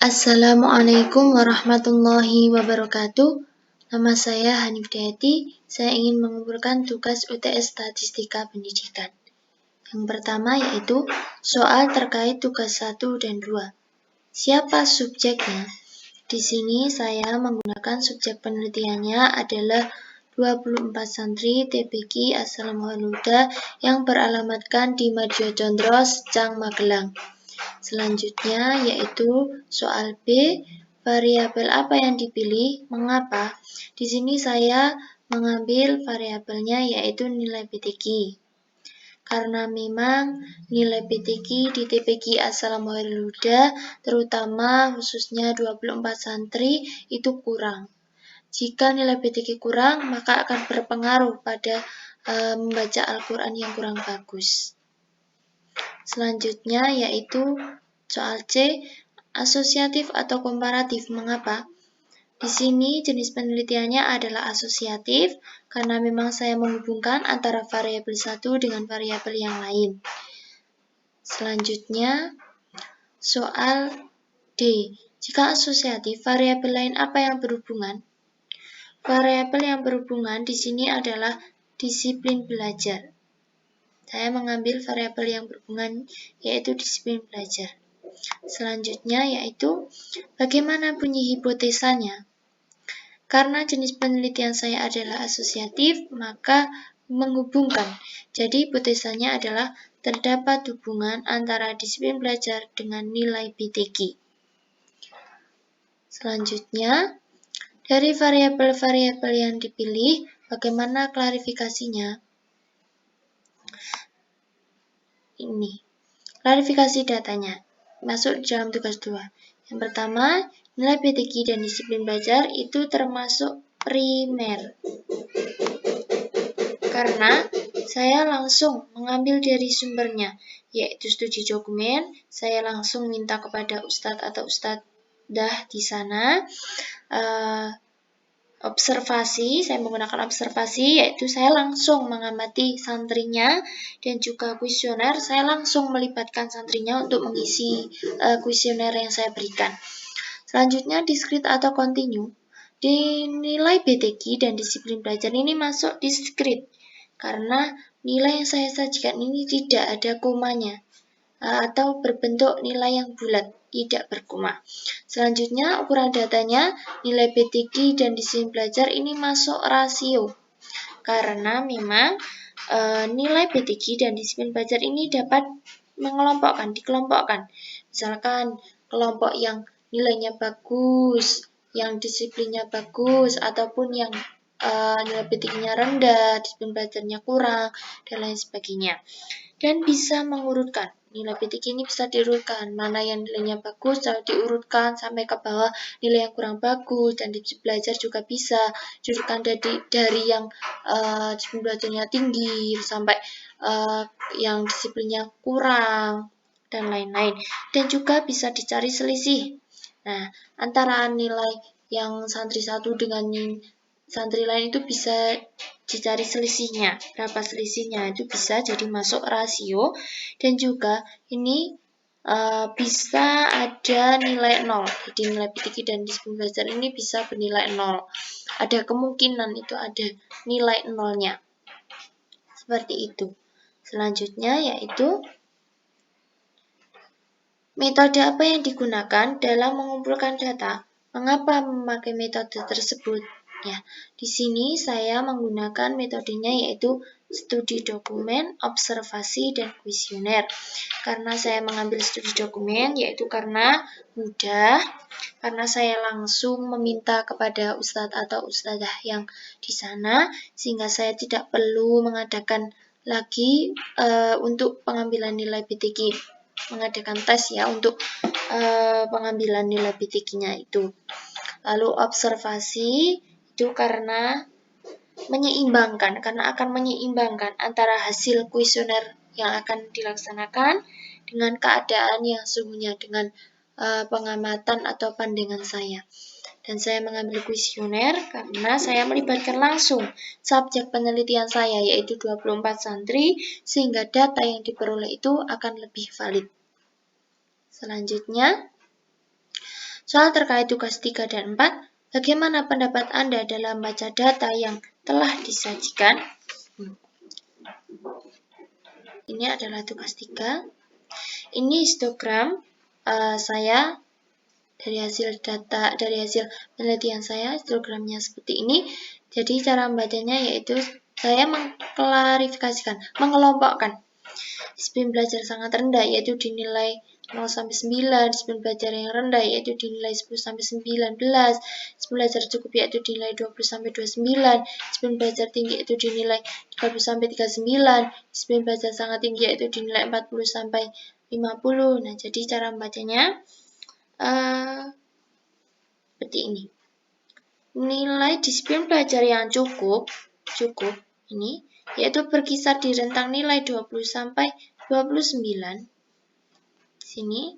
Assalamualaikum warahmatullahi wabarakatuh. Nama saya Hanif Dayati. Saya ingin mengumpulkan tugas UTS Statistika Pendidikan. Yang pertama yaitu soal terkait tugas 1 dan 2. Siapa subjeknya? Di sini saya menggunakan subjek penelitiannya adalah 24 santri TPQ asal Muhammadiyah yang beralamatkan di Madya Condro, Secang, Magelang. Selanjutnya yaitu soal B, variabel apa yang dipilih, mengapa? Di sini saya mengambil variabelnya yaitu nilai PTQ. Karena memang nilai PTQ di TPQ asal Muhammadiyah terutama khususnya 24 santri itu kurang. Jika nilai PTQ kurang, maka akan berpengaruh pada membaca Al-Quran yang kurang bagus. Selanjutnya yaitu soal C, asosiatif atau komparatif. Mengapa? Di sini jenis penelitiannya adalah asosiatif karena memang saya menghubungkan antara variabel satu dengan variabel yang lain. Selanjutnya soal D, jika asosiatif, variabel lain apa yang berhubungan? Variabel yang berhubungan di sini adalah disiplin belajar. Saya mengambil variabel yang berhubungan yaitu disiplin belajar. Selanjutnya yaitu bagaimana bunyi hipotesanya? Karena jenis penelitian saya adalah asosiatif, maka menghubungkan. Jadi hipotesanya adalah terdapat hubungan antara disiplin belajar dengan nilai PTQ. Selanjutnya, dari variabel-variabel yang dipilih, bagaimana klarifikasinya? Ini, klarifikasi datanya. Masuk dalam tugas 2. Yang pertama, nilai PTQ dan disiplin belajar itu termasuk primer. Karena saya langsung mengambil dari sumbernya, yaitu studi dokumen. Saya langsung minta kepada ustadz atau ustadzah di sana observasi, saya menggunakan observasi, yaitu saya langsung mengamati santrinya dan juga kuesioner, saya langsung melibatkan santrinya untuk mengisi kuesioner yang saya berikan. Selanjutnya, diskrit atau kontinu. Di nilai BTQ dan disiplin belajar ini masuk diskrit, karena nilai yang saya sajikan ini tidak ada komanya, atau berbentuk nilai yang bulat, tidak berkoma. Selanjutnya, ukuran datanya, nilai PTQ dan disiplin belajar ini masuk rasio. Karena memang nilai PTQ dan disiplin belajar ini dapat dikelompokkan. Misalkan kelompok yang nilainya bagus, yang disiplinnya bagus, ataupun yang nilai PTQ-nya rendah, disiplin belajarnya kurang, dan lain sebagainya. Dan bisa mengurutkan. Nilai PTQ ini bisa diurutkan, mana yang nilainya bagus, kalau diurutkan sampai ke bawah nilai yang kurang bagus, dan disiplin belajar juga bisa diurutkan dari yang disiplin belajarnya tinggi sampai yang disiplinnya kurang, dan lain-lain. Dan juga bisa dicari selisih. Nah, antara nilai yang santri satu dengan santri lain itu bisa dicari selisihnya. Berapa selisihnya itu bisa jadi masuk rasio. Dan juga ini bisa ada nilai 0. Jadi nilai PTQ dan disiplin belajar ini bisa bernilai 0. Ada kemungkinan itu ada nilai 0-nya. Seperti itu. Selanjutnya yaitu metode apa yang digunakan dalam mengumpulkan data? Mengapa memakai metode tersebut? Ya, di sini saya menggunakan metodenya yaitu studi dokumen, observasi, dan kuesioner. Karena saya mengambil studi dokumen yaitu karena mudah, karena saya langsung meminta kepada ustadz atau ustadzah yang di sana, sehingga saya tidak perlu mengadakan lagi untuk pengambilan nilai PTQ. Mengadakan tes ya untuk pengambilan nilai PTQ-nya itu. Lalu observasi itu karena akan menyeimbangkan antara hasil kuesioner yang akan dilaksanakan dengan keadaan yang sesungguhnya, dengan pengamatan atau pandangan saya. Dan saya mengambil kuesioner karena saya melibatkan langsung subjek penelitian saya yaitu 24 santri, sehingga data yang diperoleh itu akan lebih valid. Selanjutnya, Soal terkait tugas 3 dan 4, bagaimana pendapat Anda dalam baca data yang telah disajikan? Ini adalah tugas 3. Ini histogram saya dari hasil penelitian saya, histogramnya seperti ini. Jadi cara membacanya yaitu saya mengklarifikasikan, mengelompokkan. Disiplin belajar sangat rendah yaitu dinilai 0 sampai 9, disiplin belajar yang rendah yaitu dinilai 10 sampai 19, disiplin belajar cukup yaitu dinilai 20 sampai 29, disiplin belajar tinggi yaitu dinilai 30 sampai 39, disiplin belajar sangat tinggi yaitu dinilai 40 sampai 50. Nah, jadi cara membacanya seperti ini. Nilai disiplin belajar yang cukup ini yaitu berkisar di rentang nilai 20 sampai 29 di sini,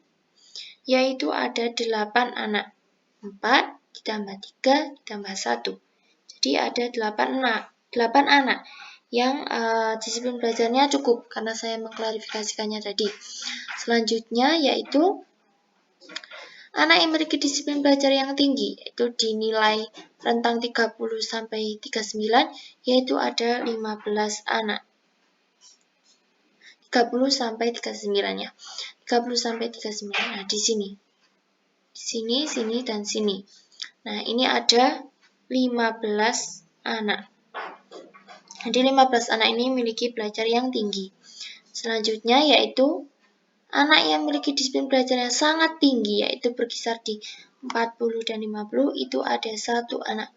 yaitu ada 8 anak. 4 ditambah 3 ditambah 1. Jadi ada 8 anak yang disiplin belajarnya cukup karena saya mengklarifikasikannya tadi. Selanjutnya yaitu anak yang memiliki disiplin belajar yang tinggi, yaitu dinilai rentang 30 sampai 39, yaitu ada 15 anak. 30 sampai 39 ya. 30 sampai 39. Nah, di sini. Di sini, sini, dan sini. Nah, ini ada 15 anak. Jadi 15 anak ini memiliki belajar yang tinggi. Selanjutnya yaitu anak yang memiliki disiplin belajar yang sangat tinggi, yaitu berkisar di 40 dan 50, itu ada 1 anak.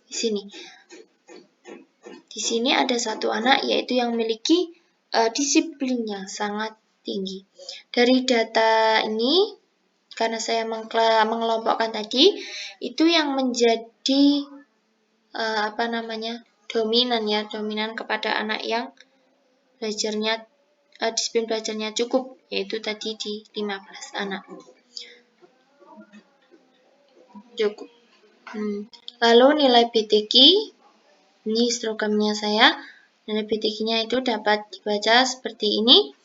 Di sini. Di sini ada 1 anak, yaitu yang memiliki disiplin yang sangat tinggi. Dari data ini, karena saya mengelompokkan tadi, itu yang menjadi dominan kepada anak yang belajarnya disiplin belajarnya cukup, yaitu tadi di 15 anak. Cukup. Lalu nilai BTQ, ini histogramnya saya. Nilai BTQ-nya itu dapat dibaca seperti ini.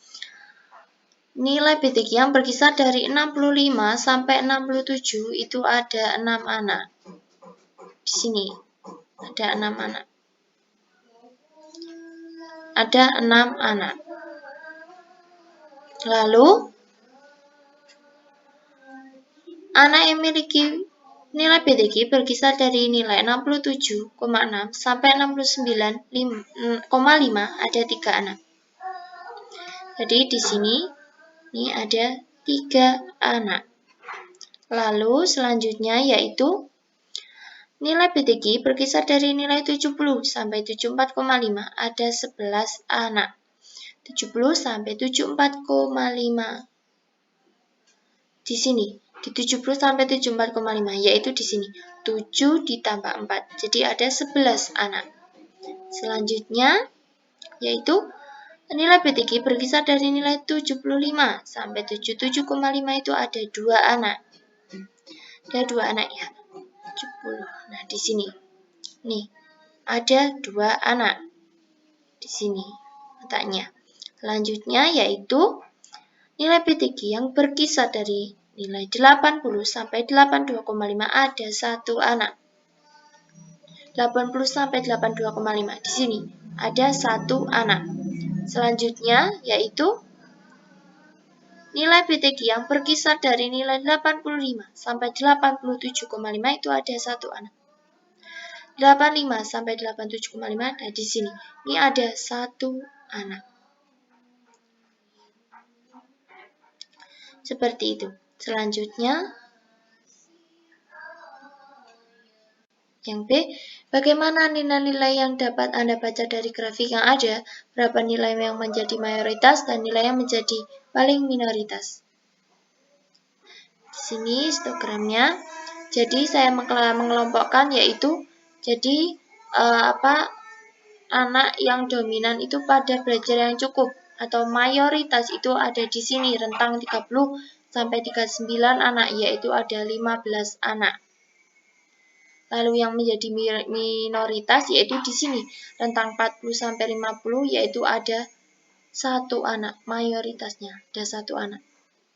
Nilai BTQ yang berkisar dari 65 sampai 67 itu ada 6 anak. Di sini ada 6 anak. Ada 6 anak. Lalu anak yang memiliki nilai BTQ berkisar dari nilai 67,6 sampai 69,5 ada 3 anak. Jadi di sini ini ada 3 anak. Lalu selanjutnya yaitu nilai BTQ berkisar dari nilai 70 sampai 74,5 ada 11 anak. 70 sampai 74,5. Di sini, di 70 sampai 74,5 yaitu di sini 7 ditambah 4. Jadi ada 11 anak. Selanjutnya yaitu nilai BTQ berkisar dari nilai 75 sampai 77,5 itu ada 2 anak. Ada 2 anak ya. 70. Nah, di sini. Nih, ada 2 anak. Di sini letaknya. Selanjutnya yaitu nilai BTQ yang berkisar dari nilai 80 sampai 82,5 ada 1 anak. 80 sampai 82,5 di sini ada 1 anak. Selanjutnya yaitu nilai BTQ yang berkisar dari nilai 85 sampai 87,5 itu ada 1 anak. 85 sampai 87,5 ada di sini. Ini ada 1 anak. Seperti itu. Selanjutnya, yang B, bagaimana nilai-nilai yang dapat Anda baca dari grafik yang ada? Berapa nilai yang menjadi mayoritas dan nilai yang menjadi paling minoritas? Di sini histogramnya. Jadi saya mengelompokkan yaitu jadi anak yang dominan itu pada belajar yang cukup atau mayoritas itu ada di sini rentang 30 sampai 39 anak, yaitu ada 15 anak. Lalu yang menjadi minoritas yaitu di sini rentang 40 sampai 50 yaitu ada 1 anak, mayoritasnya ada 1 anak.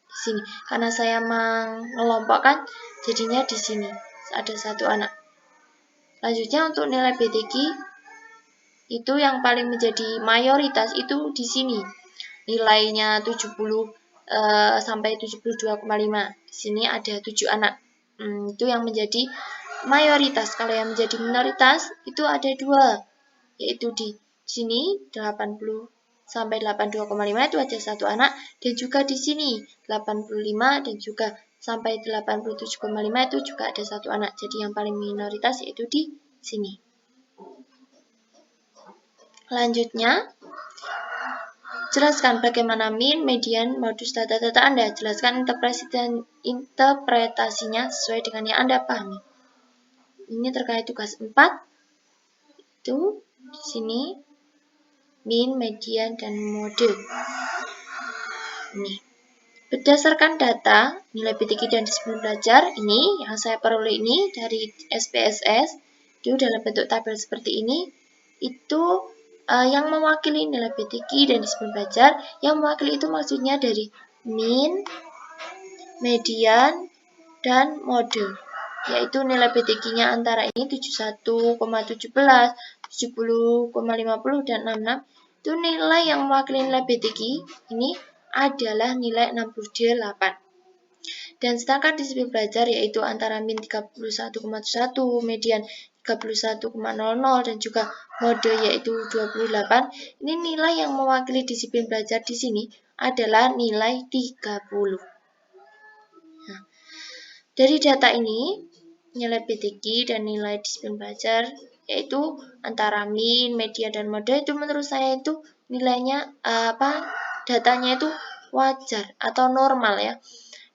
Di di sini. Karena saya mengelompokkan, jadinya di sini ada 1 anak. Selanjutnya untuk nilai BTQ itu yang paling menjadi mayoritas itu di sini. Nilainya 70 sampai 72,5. Di sini ada 7 anak. Itu yang menjadi mayoritas. Kalau yang menjadi minoritas itu ada 2, yaitu di sini 80 sampai 82,5 itu ada 1 anak, dan juga di sini 85 dan juga sampai 87,5 itu juga ada 1 anak. Jadi yang paling minoritas yaitu di sini. Selanjutnya, jelaskan bagaimana min, median, modus data-data Anda. Jelaskan interpretasinya sesuai dengan yang Anda pahami. Ini terkait tugas 4. Itu di sini min, median, dan mode. Ini. Berdasarkan data nilai BTQ dan disiplin belajar, ini yang saya peroleh ini dari SPSS, itu dalam bentuk tabel seperti ini. Itu yang mewakili nilai BTQ dan disiplin belajar, yang mewakili itu maksudnya dari min, median, dan mode, yaitu nilai BTQ-nya antara ini 71,17, 70,50, dan 66. Itu nilai yang mewakili nilai BTQ ini adalah nilai 68. Dan sedangkan disiplin belajar yaitu antara min 31,1, median 31,00, dan juga mode yaitu 28. Ini nilai yang mewakili disiplin belajar di sini adalah nilai 30. Nah, dari data ini, nilai BTQ dan nilai disiplin belajar yaitu antara min, median, dan mode itu menurut saya itu nilainya datanya itu wajar atau normal ya.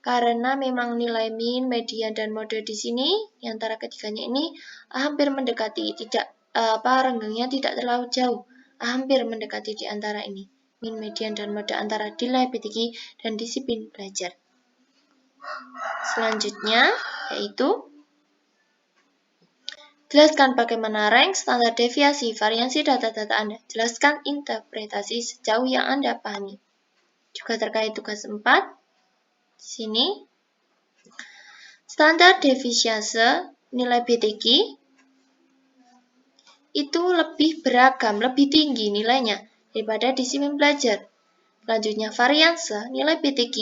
Karena memang nilai min, median, dan mode di sini, di antara ketiganya ini hampir mendekati, renggangnya tidak terlalu jauh, hampir mendekati di antara ini, min, median, dan mode antara nilai BTQ dan disiplin belajar. Selanjutnya, yaitu jelaskan bagaimana rank, standar deviasi, variasi data-data Anda. Jelaskan interpretasi sejauh yang Anda pahami. Juga terkait tugas 4. Sini, standar deviasi nilai BTQ itu lebih beragam, lebih tinggi nilainya daripada disiplin belajar. Selanjutnya, varianse nilai BTQ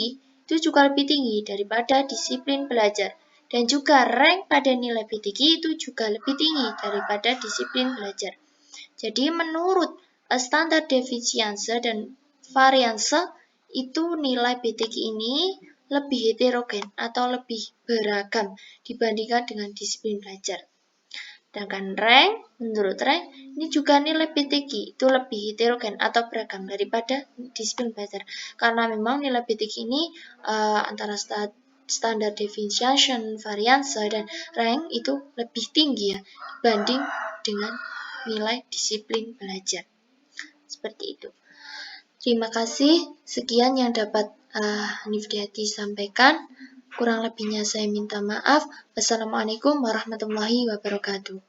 itu juga lebih tinggi daripada disiplin belajar. Dan juga rank pada nilai BTQ itu juga lebih tinggi daripada disiplin belajar. Jadi menurut standar deviasi dan varianse itu nilai BTQ ini lebih heterogen atau lebih beragam dibandingkan dengan disiplin belajar. Sedangkan rank, menurut rank, ini juga nilai BTQ itu lebih heterogen atau beragam daripada disiplin belajar. Karena memang nilai BTQ ini antara standar deviation, varianse, dan rank itu lebih tinggi ya dibanding dengan nilai disiplin belajar. Seperti itu. Terima kasih. Sekian yang dapat Nifdiati sampaikan. Kurang lebihnya saya minta maaf. Wassalamualaikum warahmatullahi wabarakatuh.